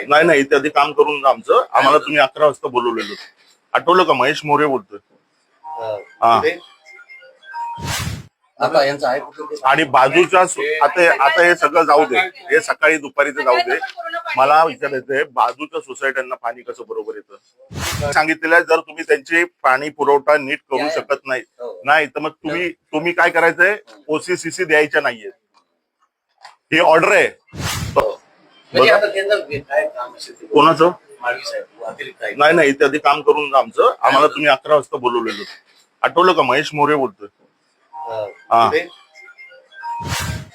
नाही नाही, इत्यादी काम करून आमचं आम्हाला तुम्ही 11 वाजता बोलवलेलं आठवलं का? महेश मोरे बोलतोय. हा, आता यांचं आहे आणि बाजूच्या आता हे सगळं जाऊ दे, हे सकाळी दुपारीचं जाऊ दे. मला विचारायचंय, बाजूच्या सोसायट्यांना पाणी कसं बरोबर येतं? सांगितलेलं आहे, जर तुम्ही त्यांची पाणी पुरवठा नीट करू शकत नाही तर मग तुम्ही काय करायचंय? OCCC द्यायच्या नाहीये, ही ऑर्डर आहे. कोणाचं? नाही नाही, इत्यादी काम करून आमचं आम्हाला तुम्ही 11 वाजता बोलवलेलं आठवलं का? महेश मोरे बोलतोय. हा,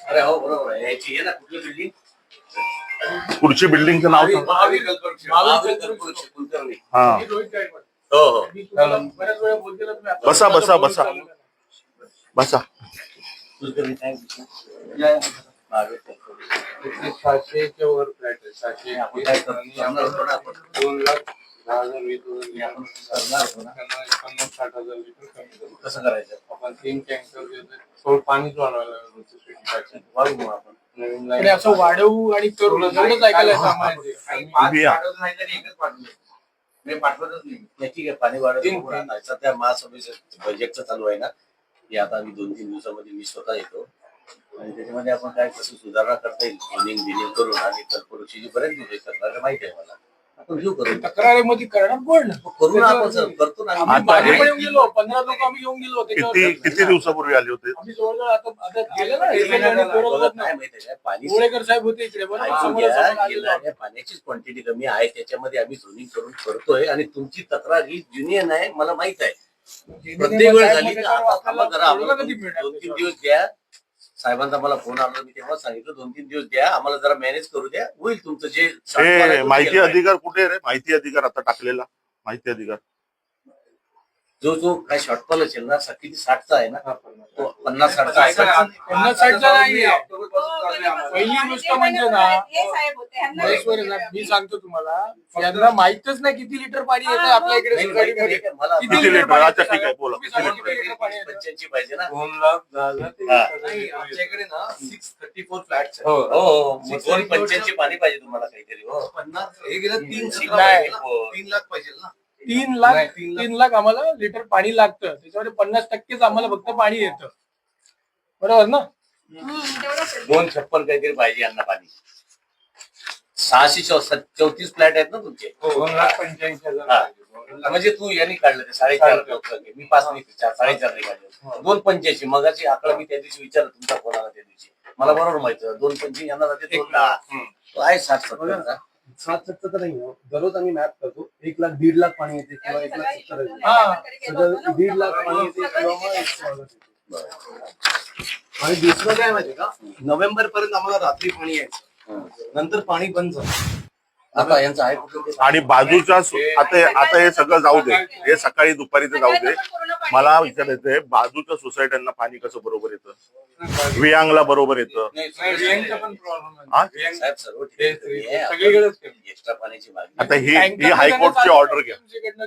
अरे हो बरोबर आहे. याची आहे ना कुठली बिल्डिंग? पुढची बिल्डिंगचं नाव सांग. हा, हो हो, बसा बसा बसा बसा. 700च्या वर फ्लॅट आहे. 700 आपण काय करतो? 2,10,000 लिटर कमी करू. कसं करायचं? आपण 3 टँकर थोडं पाणीच वाढवायला वाढवू आपण. नवीन आणि असं वाढवू आणि करू एवढंच ऐकायला पाठवतच नाही. ठीक आहे, पाणी वाढवून सध्या महासभेचं बजेटचं चालू आहे ना, हे आता आम्ही 2-3 दिवसामध्ये मी स्वतः येतो आणि त्याच्यामध्ये आपण काय कसं सुधारणा करता येईल बिनिंग करून. आणि कर्पोरेटची जी बरेच दिवस करणार माहिती आहे मला. आपण घेऊ करू. तक्रारीमध्ये करणार कोण करू ना आपण सर, करतो ना. आम्ही येऊन गेलो, 15 लोक आम्ही येऊन गेलो. किती दिवसापूर्वी आले होते? आम्ही जवळजवळ आता गेलं ना, काय माहिती आहे, पाणी गोळेकर साहेब होते इकडे. पाण्याचीच क्वांटिटी कमी आहे, त्याच्यामध्ये आम्ही झोनिंग करून करतोय. आणि तुमची तक्रार ही युनियन आहे, मला माहित आहे. प्रत्येक वेळ झाली तर आता जरा 2-3 दिवस द्या. साहेबांचा मला फोन आला, मी तेव्हा सांगितलं 2-3 दिवस द्या, आम्हाला जरा मॅनेज करू द्या, होईल तुमचं जे. माहिती अधिकार कुठे रे? माहिती अधिकार आता टाकलेला माहिती अधिकार जो काय शॉर्टफॉल असेल ना, किती 60चा आहे ना, 50-60चा. 50-60चा नाहीये. पहिली गोष्ट म्हणजे ना, मी सांगतो तुम्हाला, यांना माहितच नाही किती लिटर पाणी येतं आपल्या इकडे सोसायटीमध्ये. किती लिटर? अच्छा ठीक आहे, बोला. 85 पाहिजे ना. 2,10,000 आमच्याकडे ना 634 फ्लॅट्स आहेत. हो, 285 पाणी पाहिजे तुम्हाला काहीतरी. हो, 50 हे गेलं 3 लाख पाहिजे ना. 3 लाख आम्हाला लिटर पाणी लागतं. त्याच्यामध्ये 50% आम्हाला फक्त पाणी येतं, बरोबर ना? 256 काहीतरी पाहिजे यांना पाणी. 634 फ्लॅट आहेत ना तुमचे. 2,85,000 म्हणजे तू यांनी काढलं ते 4.5. मी 5 नाही 4.5 काढले. 285 मगाची आकडा मी त्या दिवशी विचारलं तुमचा फोन आला त्या दिवशी, मला बरोबर माहिती. 225 यांना जाते 2 आहे 60-70. 7-7 तर नाही. दररोज आम्ही मॅप करतो. 1,00,000-1.5 लाख पाणी येते किंवा 1,70,000. 1.5 लाख पाणी येते किंवा मग 100,000. आणि दुसरं काय माहितीये का, नोव्हेंबर पर्यंत आम्हाला रात्री पाणी यायचं, नंतर पाणी बंद झालं. आता यांचं आहे कुठे? आणि बाजूच्या आता हे सगळं जाऊ दे, हे सकाळी दुपारीचं जाऊ दे. मला विचारायचंय, बाजूच्या सोसायट्यांना पाणी कसं बरोबर येतं? वियांगला बरोबर येतं. एक्स्ट्रा पाण्याची मागणी. आता ही हायकोर्टची ऑर्डर घ्या.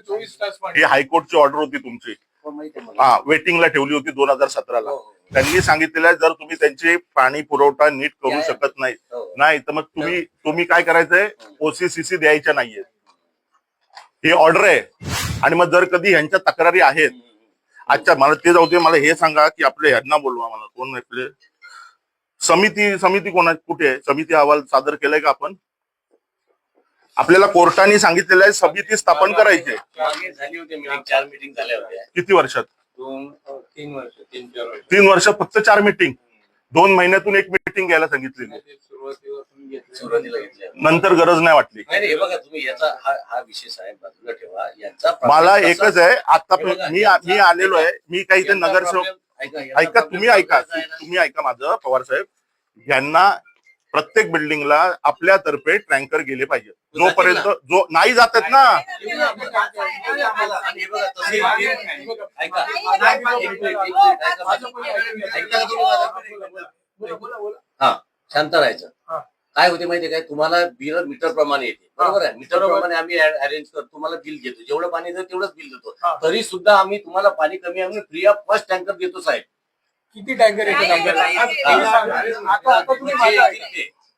24 तास पाणी. ही हायकोर्टची ऑर्डर होती तुमची. वेटिंगला ठेवली होती 2017ला. त्यांनी सांगितलेलं आहे, जर तुम्ही त्यांची पाणी पुरवठा नीट करू शकत नाही तर मग तुम्ही काय करायचंय? OCCC द्यायच्या नाहीये, ही ऑर्डर आहे. आणि मग जर कधी ह्यांच्या तक्रारी आहेत, अच्छा मला ते जाऊ दे, मला हे सांगा की आपले ह्यांना बोलवा. मला कोण आपले समिती कुठे आहे? समिती अहवाल सादर केलाय का आपण? आपल्याला कोर्टाने सांगितलेलं आहे समिती स्थापन करायची. झाली होती मीटिंग, 4 मीटिंग झाल्या होत्या. किती वर्षात? 3 वर्ष 3-4 वर्ष. 3 वर्ष फक्त 4 मीटिंग. 2 महिन्यातून 1 मीटिंग घ्यायला सांगितलेली. सुरुवातीला घेतल्या, नंतर गरज नाही वाटली. नाही हे बघा तुम्ही याचा हा विषय साहेब बाजूला ठेवा. यांचा मला एकच आहे, आता मी आलेलो आहे, मी काही ते नगरसेवक ऐका, तुम्ही ऐका माझं पवार साहेब. यांना प्रत्येक बिल्डिंगला आपल्यातर्फे टँकर गेले पाहिजे. जोपर्यंत जो नाही जातात ना, हा शांत राहायचं. काय होते माहितीये काय, तुम्हाला बिल मीटर प्रमाणे येते, बरोबर आहे. मीटर प्रमाणे आम्ही अरेंज करतो, तुम्हाला बिल देतो. जेवढं पाणी येतं तेवढंच बिल देतो. तरी सुद्धा आम्ही तुम्हाला पाणी कमी आहे फ्री ऑफ कॉस्ट टँकर देतो साहेब. किती टँकर येतात?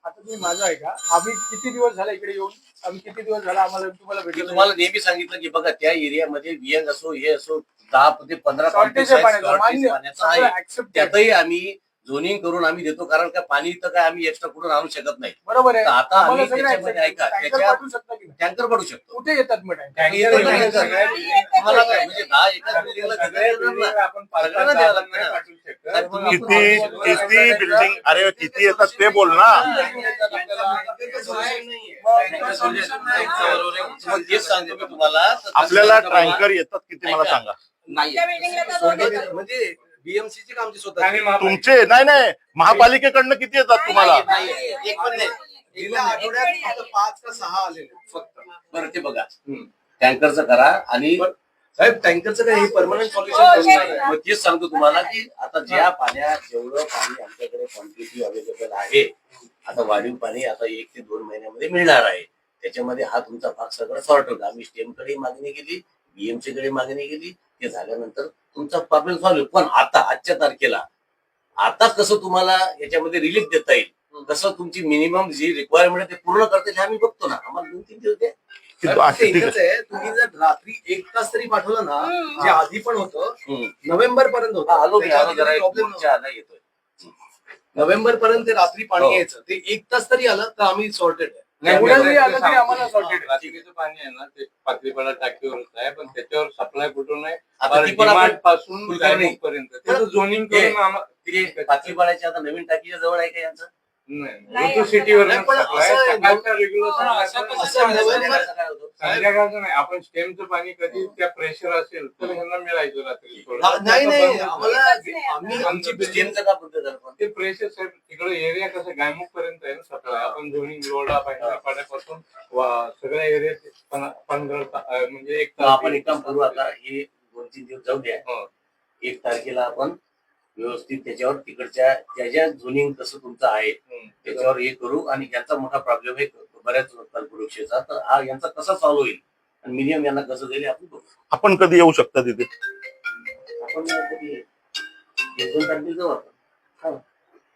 आता तुम्ही माझं ऐका, आम्ही किती दिवस झाला इकडे येऊन, आम्ही किती दिवस झाला आम्हाला तुम्हाला मी भेटलो तुम्हाला नेहमी सांगितलं की बघा त्या एरियामध्ये वियंग असो हे असो 10 ते 15 शॉर्टेज आहे पाण्याचं, मान्य. पाण्याचं आहे. Accepted. त्यातही आम्ही झोनिंग करून आम्ही देतो, कारण का पाणी तर काय आम्ही एक्स्ट्रा कुठून आणू शकत नाही. बरोबर आहे. तर आता आम्हाला आम्ही सगळं त्याच्यामध्ये accepted. ऐका, टँकर त्याच्या- पाठवू शकता की नाही? टँकर पडू शकतो. कुठे येतात मग टँकर? टँकर नाही येत. तुम्हाला काय म्हणजे 10 एका बिल्डिंगला आपण सगळ्यांना द्यावं लागतं ना. पाठवू शकतो. तर तुम्ही- किती बिल्डिंग, अरे किती येतात ते बोल ना. मग तेच सांगतो मी तुम्हाला. तर आपल्याला तसं तुम्हाला- टँकर येतात किती मला ऐका. सांगा. म्हणजे बीएमसीची का आमची स्वतः आणि मग तुमचे नाही महापालिकेकडनं किती येतात तुम्हाला? नाही, एक पण नाही. गेल्या आठवड्यात फक्त 5 का 6 आले फक्त. बरं ते बघा, टँकरचं करा आणि साहेब टँकरचं काय हे परमनंट हो, सॉल्युशन मग तेच सांगतो तुम्हाला की आता ज्या पाण्यात जेवढं पाणी आमच्याकडे क्वांटिटी अवेलेबल आहे, आता वाढीव पाणी आता 1 ते 2 महिन्यामध्ये मिळणार आहे. त्याच्यामध्ये हा तुमचा भाग सगळं सॉर्ट होता. आम्ही स्टेमकडे मागणी केली, बीएमसी कडे मागणी केली, ते झाल्यानंतर तुमचा प्रॉब्लेम सॉल्व्ह. पण आता आजच्या तारखेला आता कसं तुम्हाला याच्यामध्ये रिलीफ देता येईल, कसं तुमची मिनिमम जी रिक्वायरमेंट आहे ते पूर्ण करता येईल हे आम्ही बघतो ना. आम्हाला 2-3 दिवस द्या. एकच आहे, तुम्ही जर रात्री 1 तास तरी पाठवलं ना, जे आधी पण होतं नोव्हेंबर पर्यंत हा, होतं, आलो मी, आलो जरा एक प्रॉब्लेम पुढच्या आला येतोय. नोव्हेंबर पर्यंत ते रात्री पाणी हो. यायचं, ते 1 तास तरी आलं तर आम्ही सॉर्टेड आहे. एवढं जरी आलं तरी आम्हाला sorted. रात्रीचं पाणी आहे ना ते पातळीपाडा टाकीवरच आहे, पण त्याच्यावर सप्लाय कुठून आहे आता ती पण आपण डिमांड पासून कुलकर्णी. पर्यंत त्याचं झोनिंग करून आम्हाला ते पाचवीपाड्याच्या आता नवीन टाकीच्या जवळ आहे का यांचं? नाही सिटीवर नाही, पण असं आहे, असं नोव्हेंबर संध्याकाळचं नाही, आपण स्टेमचं पाणी कधी त्या प्रेशर असेल तर ह्यांना मिळायचं रात्री थोडं. नाही आता आम्हाला आम्ही आमची स्टेमचं का बंद झालं पण? ते प्रेशर साहेब तिकडे एरिया कसं गायमुख पर्यंत आहे ना सप्लाय. आपण झोनिंग लोडा पाड्यापासून सगळ्या एरियात 15 म्हणजे 1 मग आपण एक काम करू, आता हे 2-3 दिवस जाऊ द्या. हो. 1 तारखेला आपण व्यवस्थित त्याच्यावर तिकडच्या ज्या झोनिंग कसं तुमचं आहे त्याच्यावर हे करू. आणि यांचा मोठा प्रॉब्लेम आहे बऱ्याच कल्पवृक्षाचा, तर हा यांचा कसा सॉल्व्ह होईल आणि मिनिमम यांना कसं जाईल आपण बघू. आपण कधी येऊ शकता तिथे? आपण कधी 1-2 तारखेला जाऊ आपण.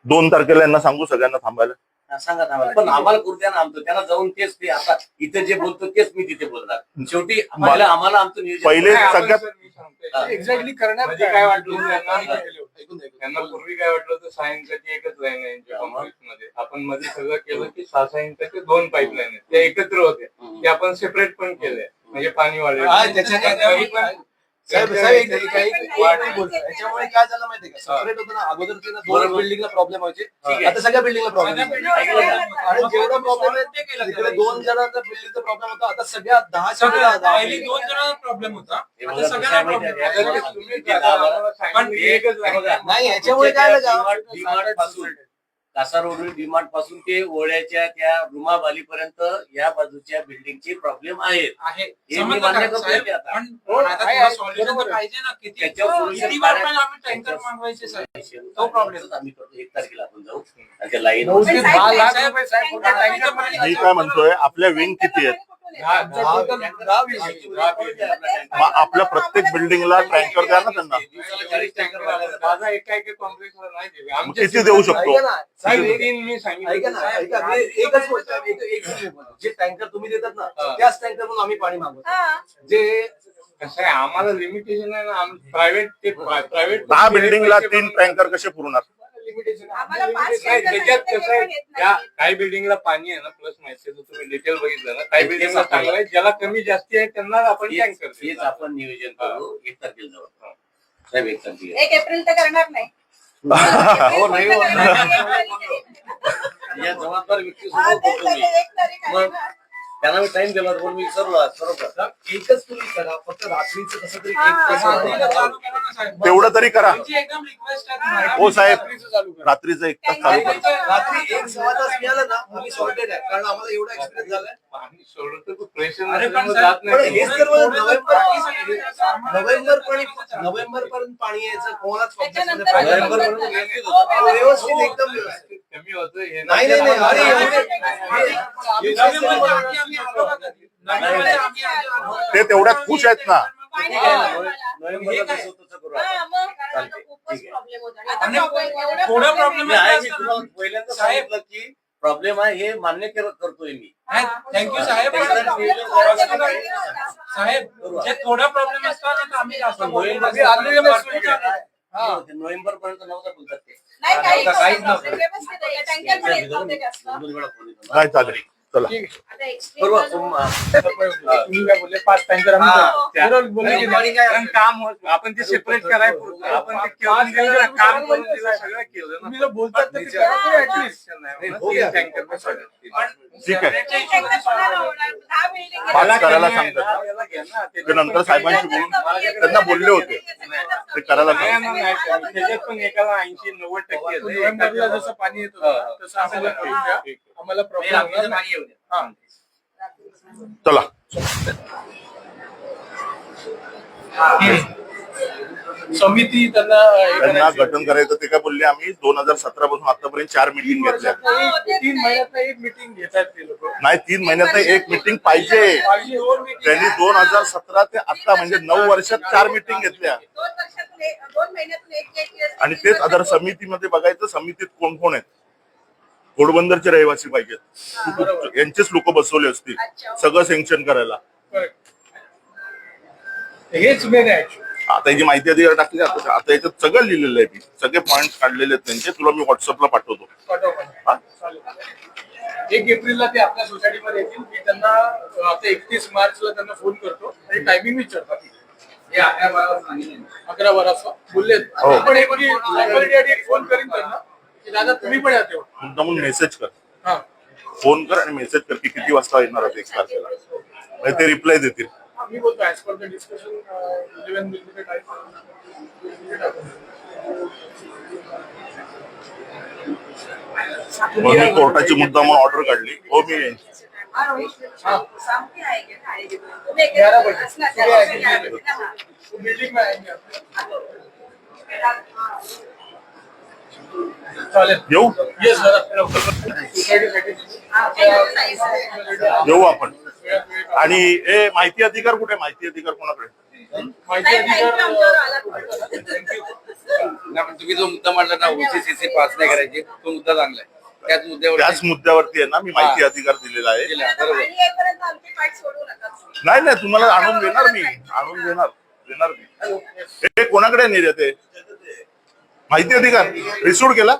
2 तारखेला यांना सांगू सगळ्यांना थांबायला. हा, सांगा आम्हाला. पण आम्हाला करू द्या ना आमचं. त्यांना जाऊन तेच ते आता इथे जे बोलतो तेच मी तिथे बोलणार. शेवटी आम्हाला आमचं नियोजन पहिले नाही, आपण सगळ्यात- सर, मी सांगतोय. एक्झॅक्टली करण्यात म्हणजे काय वाटलं त्यांना ऐकून घ्या. त्यांना पूर्वी काय वाटलं होतं 6 इंचाची एकच लाईन आहे यांच्या कॉम्प्लेक्स मध्ये. आपण मध्ये सगळं केलं की 6 इंचाचे 2 पाईपलाईन आहेत, त्या एकत्र होते, ते आपण सेपरेट पण केले म्हणजे पाणी वाढेल. हा, त्याच्याने तरी पण साहेब बोलतो याच्यामुळे काय झालं माहितीये का, सेपरेट होतं ना अगोदर ते ना 2 बिल्डिंगला प्रॉब्लेम व्हायचे, आहे. आता सगळ्या बिल्डिंगला प्रॉब्लेम आणि जेवढा प्रॉब्लेम आहे केलं. तिकडे 2 जणांचा बिल्डिंगचा प्रॉब्लेम होता, आता सगळ्या 10च्या पहिली 2 जणांना प्रॉब्लेम होता, हे आता बघा, सगळ्यांना कसं आहे माहिती प्रॉब्लेम आहे आता का? ते तुम्ही आता आम्हाला सांगितलं की एकच line आहे. नाही याच्यामुळे काय झालं डीमार्ट पासून कासा रोड डीमार्ट पासून ते ओळ्याच्या त्या रुमाबालीपर्यंत या बाजूच्या बिल्डिंगचे प्रॉब्लेम आहेत. आहे. हे मी समजलं मान्य का, करतोय साहेब? ते आता. पण आता आहे, तुला आहे, solution बरोबर तर आहे. पाहिजे ना. किती त्याच्यावर solution किती वेळ काढायचं. आम्ही टँकर मागवायचे साहेब? तो problem. आम्ही करतो. 1 तारखेला आपण जाऊ आणि त्या लाईन 9 ते 10 लाख साहेब, रुपये साहेब फक्त टँकर मध्ये मी काय म्हणतोय, आपल्या विंग किती आहेत? मग आपल्या प्रत्येक बिल्डिंगला टँकर द्या ना त्यांना. दिवसाला 40 टँकर माझा एका कॉम्प्लेक्सला नाही दिले. मग आमच्या किती देऊ शकतो? ऐका ना साहेब, साहेब, एक- 3 मी ऐका सांगितलं ना ऐका मी एकच गोष्ट एकच मी बोलतो. जे टँकर तुम्ही देतात ना त्याच टँकरमधून आम्ही पाणी मागवतो. जे कसं आहे आम्हाला लिमिटेशन आहे ना. प्रायव्हेट ते प्रायव्हेट 10 बिल्डिंगला 3 टँकर कसे पुरणार? लिमिटेशन आम्हाला 5 त्याच्यात कसं आहे येत त्या नाही. काही बिल्डिंगला पाणी आहे ना प्लस माहिती आहे, तुम्ही डिटेल बघितलं ना, काही तेच बिल्डिंगला आपण- चांगलं आहे, ज्याला कमी जास्ती आहे त्यांना आपण टँकर हेच आपण नियोजन करू. 1 तारखेला जाऊ साहेब. 1 तारखेला 1 एप्रिल तर करणार नाही. हो नाही हो. हा, या जबाबदार व्यक्ती तेच समोर आहे, बोलतो मी. 1 तारीख आहे मग ना. त्यांना मी टाइम दिला पण मी सर्व कर. एकच तुम्ही करा, फक्त रात्रीचं कसं तरी हा, 1 तास रात्रीला चालू करा ना साहेब. तेवढं तरी करा. तुमची एकदम रिक्वेस्ट आहे हा. तुम्हाला. हो साहेब. रात्रीचं चालू करा. रात्रीचं 1 तास चालू करा. रात्री 1-1.25 तास मिळालं ना आम्ही सॉर्टेड आहे, कारण आम्हाला एवढा एक्सपिरियन्स झालाय. पाणी सोडलं तर प्रेशर अरे पण नसल्यामुळे साहेब, जात पण नाही. हेच तर मला नोव्हेंबर नोव्हेंबर पर्यंत पाणी यायचं कोणालाच त्याच्यानंतर पाहिजे. नोव्हेंबर नंतर- पर्यंत व्यवस्थित हो, होतं. व्यवस्थित एकदम व्यवस्थित. कमी होतं हे नाही नाही नाही अरे एवढे- नोव्हेंबरच्या आधी आम्ही आलो का कधी? नोव्हेंबरच्या आधी आम्ही आलो का? ते तेवढ्यात खुश आहेत ना. पाणी ठीक आहे ना. आम्हाला. नोव्हेंबरला तसं तसं करू आपण. हा, मग कारण आता चालतंय. खूपच ठीक आहे. प्रॉब्लेम होता. आता आणि problem एवढा थोडा problem problem मी आहे. आहे, मी तुम्हाला पहिल्यांदा साहेब. सांगितलं की प्रॉब्लेम आहे हे मान्य करतोय मी. थँक्यू साहेब. साहेब जे थोडा प्रॉब्लेम असतो ना तर आम्ही जास्त नोव्हेंबर पर्यंत नव्हता बोलतात ते. नाही चालेल चला परवा तुम्ही काय बोलले 5 टँकर आम्ही बोलले की नाही. कारण काम होत आपण ते सेपरेट करायला आपण ते केलं दिलं ना, काम करून दिलं सगळं केलं ना. तुम्ही जर बोलतात तर ते करा तरी at least. ठीक आहे मला करायला त्यांनी- सांगतात. याला घ्या ना, ते नंतर साहेबांशी बोलून त्यांना बोलले होते ते करायला नाही, सांगतात. नाही, नाही, त्याच्यात पण एकाला 80-90% येतं. नोव्हेंबरला जसं पाणी येत होतं तसं आम्हाला करून द्या. आम्हाला प्रॉब्लेम हा. चला समिती त्यांना हे त्यांना करायची. गठन करायचं ते काय बोलले आम्ही 2017 पासून आतापर्यंत 4 तीन मीटिंग घेतल्या. वर्षात 3 महिन्यात एक मीटिंग घेतात ते लोक. नाही 3 महिन्यात एक मीटिंग पाहिजे. पाहिजे 2 meeting. त्यांनी 2017 ते आता म्हणजे 9 वर्षात 4 मीटिंग घेतल्या. 2 महिन्यातून एक आणि तेच आधार समितीमध्ये बघायचं समितीत कोण कोण आहेत. घोडबंदरचे रहिवासी पाहिजेत यांचेच लोक बसवले असतील सगळं सँक्शन करायला. Correct. हेच मेन आहे actually. आता याची माहिती अधिकार टाकली आता याच्यात सगळं लिहिलेलं आहे. मी सगळे पॉईंट काढलेले आहेत त्यांचे तुला मी व्हॉट्सअपला पाठवतो. पाठवा. हा? चालेल. 1 एप्रिलला ते आपल्या सोसायटीमध्ये येतील. मी त्यांना आता 31 मार्चला त्यांना फोन करतो आणि टायमिंग विचारतो. 11-12 बोलले. हो. पण एक फोन करीन त्यांना की दादा तुम्ही पण या तेव्हा. मुद्दामून मेसेज कर हा. फोन कर आणि मेसेज कर की किती वाजता येणार आहोत 1 तारखेला म्हणजे ते रिप्लाय देतील. मी बोलतो as per the discussion 11 will be the time. मग मी कोर्टाची मुद्दामून ऑर्डर काढली. हो मी येईन. मीटिंग में आएंगे आप. चालेल. येऊ येस दादा. सोसायटीसाठी येऊ आपण. आणि ए माहिती अधिकार कुठे माहिती अधिकार कोणाकडे. माहिती अधिकार तुम्ही जो मुद्दा मांडला ना OCCC पास नाही करायची तो मुद्दा चांगला आहे. त्याच मुद्द्यावर त्याच मुद्द्यावरती आहे ना मी माहिती अधिकार दिलेला आहे. नाही नाही तुम्हाला आणून देणार मी आणून देणार मी. हे कोणाकडे नाही देते माहिती अधिकार रिसूड केला.